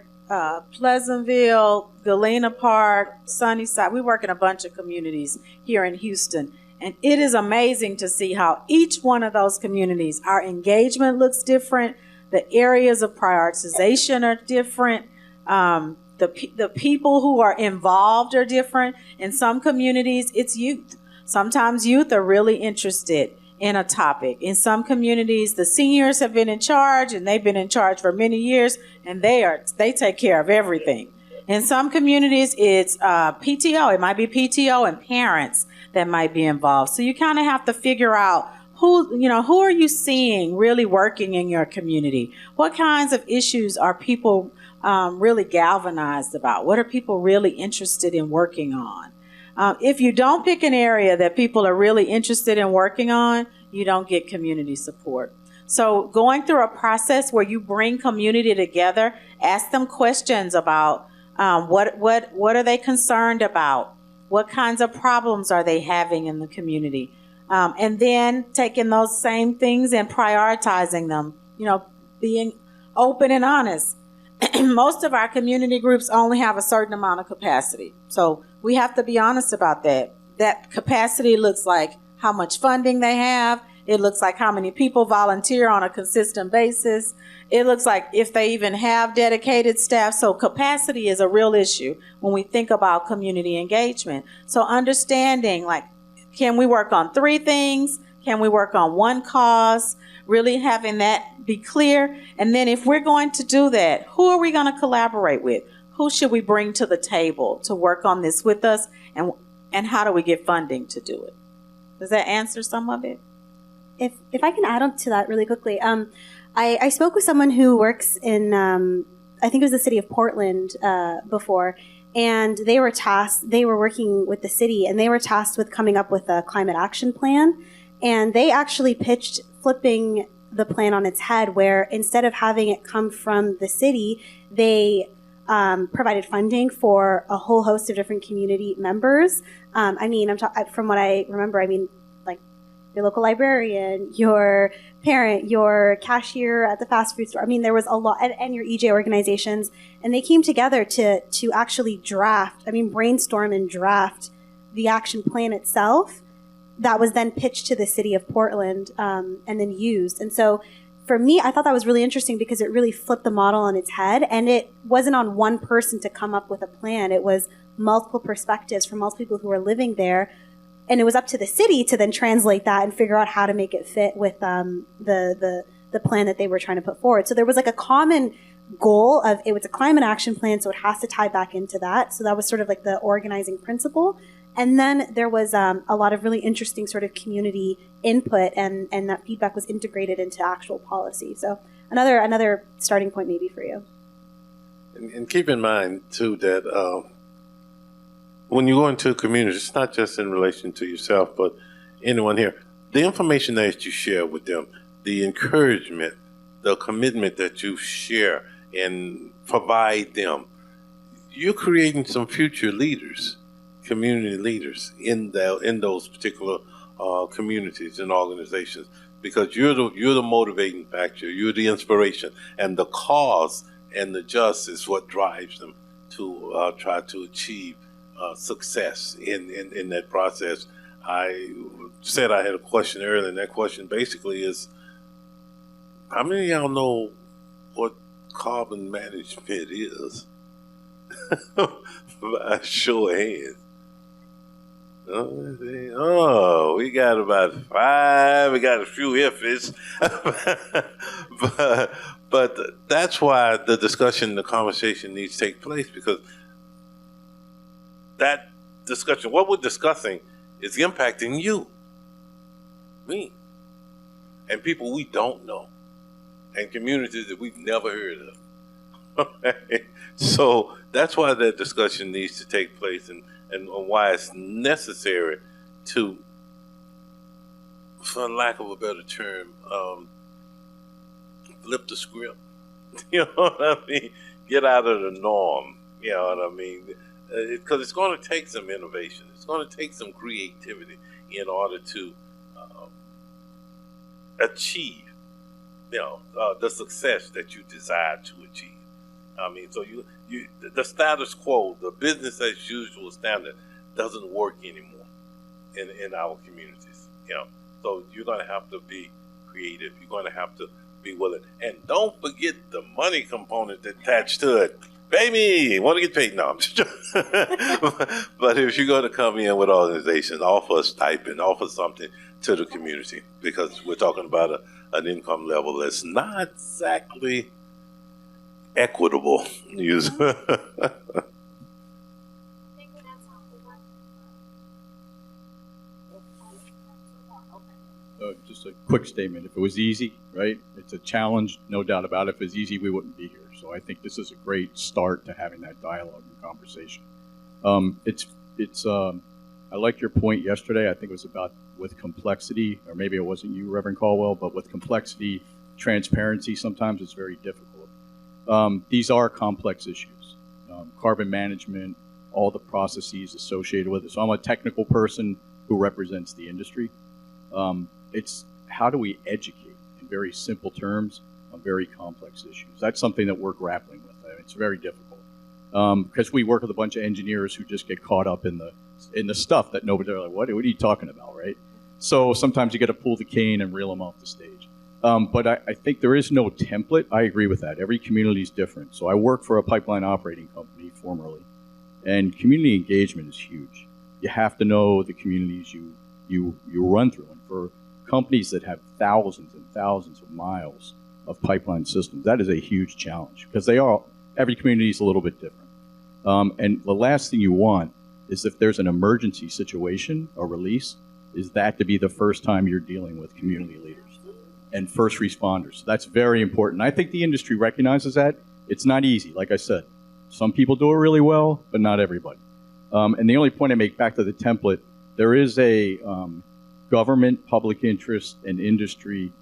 Pleasantville, Galena Park, Sunnyside. We work in a bunch of communities here in Houston. And it is amazing to see how each one of those communities, our engagement looks different. The areas of prioritization are different. The people who are involved are different. In some communities, it's youth. Sometimes youth are really interested in a topic. In some communities, the seniors have been in charge, and they've been in charge for many years, and they take care of everything. In some communities, it's PTO. It might be PTO and parents that might be involved. So you kind of have to figure out who are you seeing really working in your community? What kinds of issues are people really galvanized about? What are people really interested in working on? If you don't pick an area that people are really interested in working on, you don't get community support. So going through a process where you bring community together, ask them questions about what are they concerned about? What kinds of problems are they having in the community? And then taking those same things and prioritizing them, being open and honest. Most of our community groups only have a certain amount of capacity. So we have to be honest about that. That capacity looks like how much funding they have. It looks like how many people volunteer on a consistent basis. It looks like if they even have dedicated staff. So capacity is a real issue when we think about community engagement. So understanding, can we work on 3 things? Can we work on one cause? Really having that be clear. And then if we're going to do that, who are we going to collaborate with? Who should we bring to the table to work on this with us? And how do we get funding to do it? Does that answer some of it? If I can add on to that really quickly, I spoke with someone who works in, I think it was the city of Portland before, and they were working with the city, and they were tasked with coming up with a climate action plan. And they actually pitched flipping the plan on its head, where instead of having it come from the city, they provided funding for a whole host of different community members. From what I remember, like your local librarian, your parent, your cashier at the fast food store. There was a lot, and your EJ organizations, and they came together to actually brainstorm and draft the action plan itself that was then pitched to the city of Portland and then used. And so for me, I thought that was really interesting because it really flipped the model on its head, and it wasn't on one person to come up with a plan. It was multiple perspectives from multiple people who were living there. And it was up to the city to then translate that and figure out how to make it fit with the plan that they were trying to put forward. So there was a common goal of it was a climate action plan, so it has to tie back into that. So that was sort of the organizing principle. And then there was a lot of really interesting sort of community input, and that feedback was integrated into actual policy. So another starting point maybe for you. And keep in mind, too, that when you go into a community, it's not just in relation to yourself, but anyone here. The information that you share with them, the encouragement, the commitment that you share and provide them, you're creating some future leaders. community leaders in those particular communities and organizations, because you're the motivating factor, you're the inspiration, and the cause and the just is what drives them to try to achieve success in that process. I said I had a question earlier, and that question basically is, how many of y'all know what carbon management is? By show of hands. Oh, we got about 5. We got a few ifs, but that's why the discussion, the conversation needs to take place, because that discussion, what we're discussing, is impacting you, me, and people we don't know, and communities that we've never heard of. So that's why that discussion needs to take place, and why it's necessary to, for lack of a better term, flip the script. You know what I mean? Get out of the norm. You know what I mean? Because it's going to take some innovation. It's going to take some creativity in order to achieve, the success that you desire to achieve. I mean, so the status quo, the business as usual standard, doesn't work anymore in our communities. So you're going to have to be creative. You're going to have to be willing, and don't forget the money component attached to it. Baby, want to get paid? No, I'm just joking. But if you're going to come in with organizations, offer a stipend, offer something to the community, because we're talking about an income level that's not exactly equitable. Just a quick statement. If it was easy, right? It's a challenge, no doubt about it. If it was easy, we wouldn't be here. So I think this is a great start to having that dialogue and conversation. I like your point yesterday. I think it was about with complexity, or maybe it wasn't you, Reverend Caldwell, but with complexity, transparency sometimes is very difficult. These are complex issues. Carbon management, all the processes associated with it. So I'm a technical person who represents the industry. It's how do we educate in very simple terms on very complex issues? That's something that we're grappling with. It's very difficult because we work with a bunch of engineers who just get caught up in the stuff that nobody, they're like, what are you talking about, right? So sometimes you got to pull the cane and reel them off the stage. But I think there is no template. I agree with that. Every community is different. So I work for a pipeline operating company formerly, and community engagement is huge. You have to know the communities you run through, and for companies that have thousands and thousands of miles of pipeline systems, that is a huge challenge, because every community is a little bit different. And the last thing you want is, if there's an emergency situation or release, is that to be the first time you're dealing with community leaders and first responders. So that's very important. I think the industry recognizes that. It's not easy. Like I said, some people do it really well, but not everybody. And the only point I make back to the template, there is a government, public interest, and industry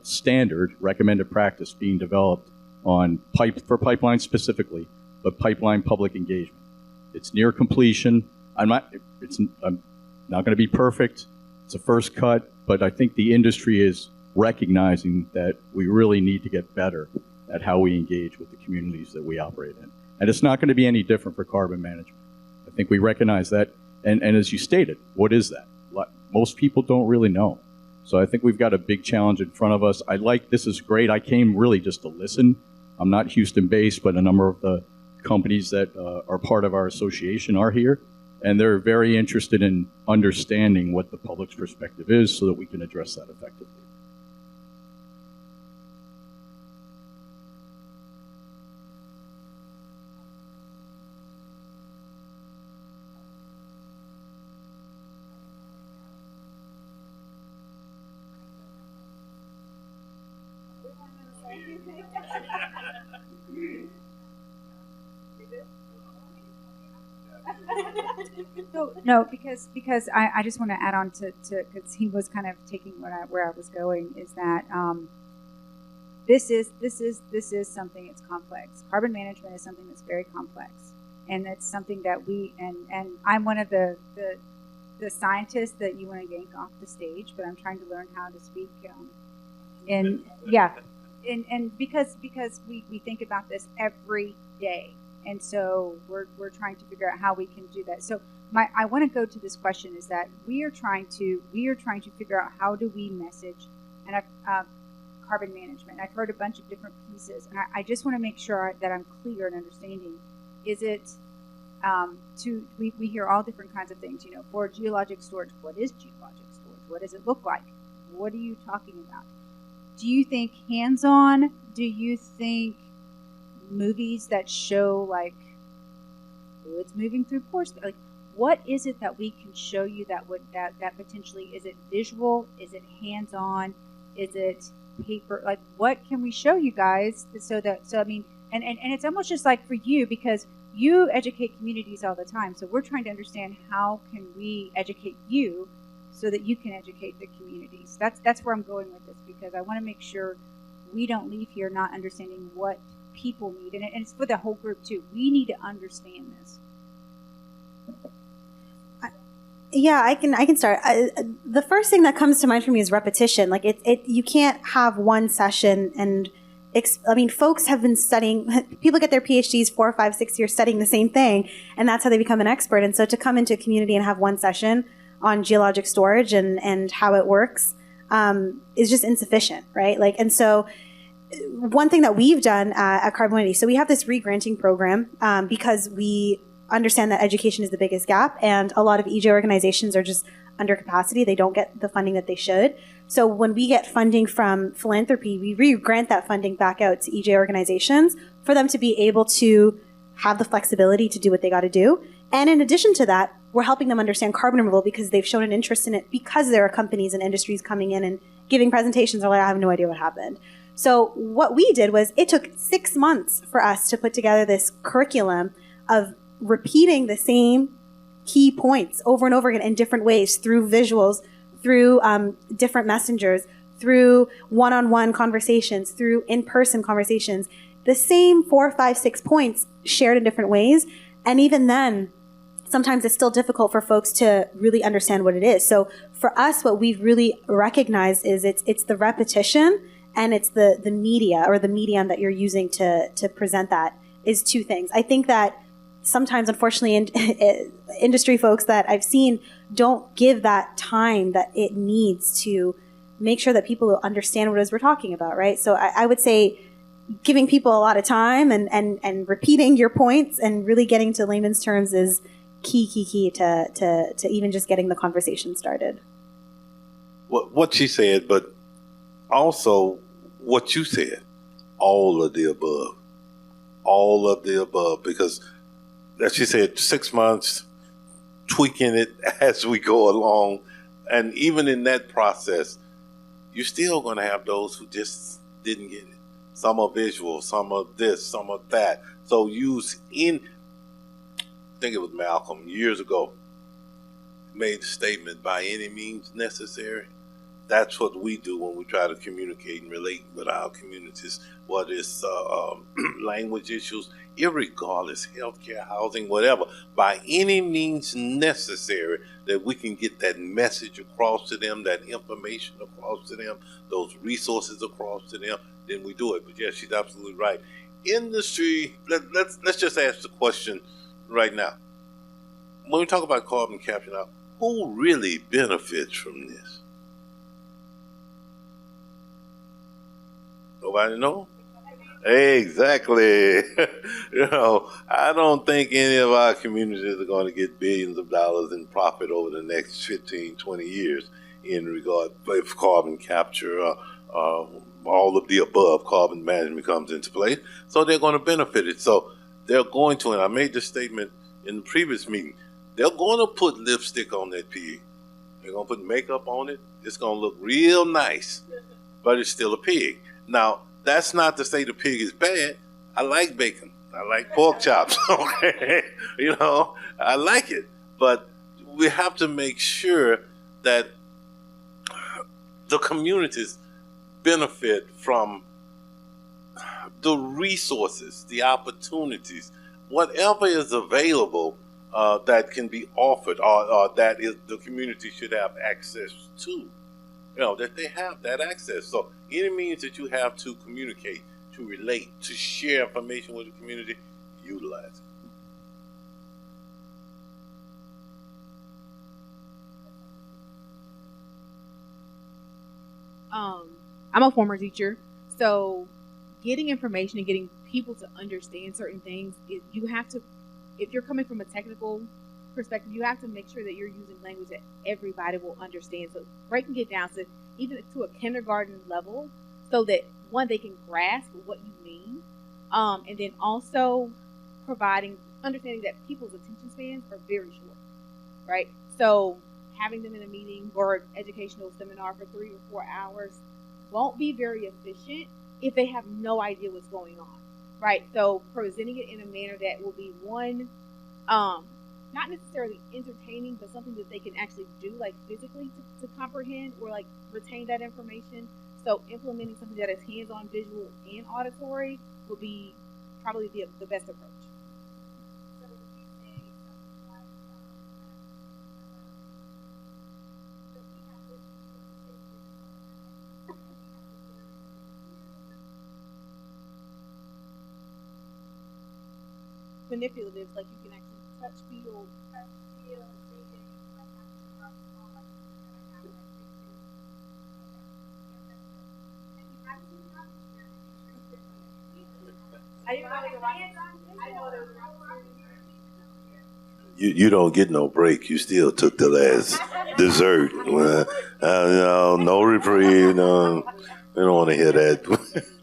standard recommended practice being developed on for pipelines specifically, but pipeline public engagement. It's near completion. I'm not going to be perfect. It's a first cut, but I think the industry is recognizing that we really need to get better at how we engage with the communities that we operate in. And it's not going to be any different for carbon management. I think we recognize that. And as you stated, what is that? Most people don't really know. So I think we've got a big challenge in front of us. This is great. I came really just to listen. I'm not Houston-based, but a number of the companies that are part of our association are here. And they're very interested in understanding what the public's perspective is so that we can address that effectively. No, because I just want to add on to because he was kind of taking where I was going, is that this is something that's complex. Carbon management is something that's very complex, and that's something that and I'm one of the scientists that you want to yank off the stage, but I'm trying to learn how to speak. And yeah, and because we think about this every day, and so we're trying to figure out how we can do that. So I want to go to this question is that we are trying to figure out how do we message and carbon management. I've heard a bunch of different pieces, and I just want to make sure that I'm clear and understanding. Is it we hear all different kinds of things, for geologic storage. What is geologic storage? What does it look like? What are you talking about? Do you think hands-on? Do you think movies that show like fluids moving through pores? Like, what is it that we can show you that potentially, is it visual? Is it hands-on? Is it paper? Like, what can we show you guys so I mean, and it's almost just like for you, because you educate communities all the time. So we're trying to understand how can we educate you so that you can educate the communities. That's where I'm going with this, because I want to make sure we don't leave here not understanding what people need, and it's for the whole group too. We need to understand this. Yeah, I can start. The first thing that comes to mind for me is repetition. Like you can't have one session and folks have been studying, people get their PhDs 4, 5, 6 years studying the same thing, and that's how they become an expert. And so to come into a community and have one session on geologic storage and how it works is just insufficient, right? And so one thing that we've done at Carbonity, so we have this re-granting program because we understand that education is the biggest gap, and a lot of EJ organizations are just under capacity. They don't get the funding that they should. So when we get funding from philanthropy, we re-grant that funding back out to EJ organizations for them to be able to have the flexibility to do what they got to do. And in addition to that, we're helping them understand carbon removal because they've shown an interest in it, because there are companies and industries coming in and giving presentations. They're like, I have no idea what happened. So what we did was, it took 6 months for us to put together this curriculum of repeating the same key points over and over again in different ways, through visuals, through different messengers, through one-on-one conversations, through in-person conversations. The same 4, 5, 6 points shared in different ways. And even then, sometimes it's still difficult for folks to really understand what it is. So for us, what we've really recognized is it's the repetition, and it's the media, or the medium that you're using to present that, is 2 things. I think that sometimes, unfortunately, industry folks that I've seen don't give that time that it needs to make sure that people understand what it is we're talking about, right? So I would say giving people a lot of time and repeating your points and really getting to layman's terms is key to even just getting the conversation started. What she said, but also what you said, all of the above, because as she said, 6 months, tweaking it as we go along. And even in that process, you're still going to have those who just didn't get it. Some are visual, some are this, some are that. So I think it was Malcolm years ago, made the statement, by any means necessary. That's what we do when we try to communicate and relate with our communities, whether it's language issues, irregardless, healthcare, housing, whatever, by any means necessary that we can get that message across to them, that information across to them, those resources across to them, then we do it. But yeah, she's absolutely right. Industry, let's just ask the question right now. When we talk about carbon capture now, who really benefits from this? Nobody know? Exactly. I don't think any of our communities are going to get billions of dollars in profit over the next 15, 20 years in regard to carbon capture, all of the above. Carbon management comes into play. So they're going to benefit it. So they're going to, and I made this statement in the previous meeting, they're going to put lipstick on that pig. They're going to put makeup on it. It's going to look real nice, but it's still a pig. Now, that's not to say the pig is bad. I like bacon. I like pork chops. Okay, I like it. But we have to make sure that the communities benefit from the resources, the opportunities whatever is available that can be offered or that is the community should have access to, that they have that access. So any means that you have to communicate, to relate, to share information with the community, utilize it. I'm a former teacher, so getting information and getting people to understand certain things, you have to, if you're coming from a technical perspective, you have to make sure that you're using language that everybody will understand. So breaking it down to even to a kindergarten level, so that one, they can grasp what you mean, and then also understanding that people's attention spans are very short, right? So having them in a meeting or educational seminar for 3 or 4 hours won't be very efficient if they have no idea what's going on, right? So presenting it in a manner that will be one, not necessarily entertaining, but something that they can actually do, like physically to comprehend or like retain that information. So implementing something that is hands-on, visual, and auditory would be probably the best approach. Manipulatives, like you can actually touch, feel, You don't get no break. You still took the last dessert. No reprieve. No, we don't want to hear that.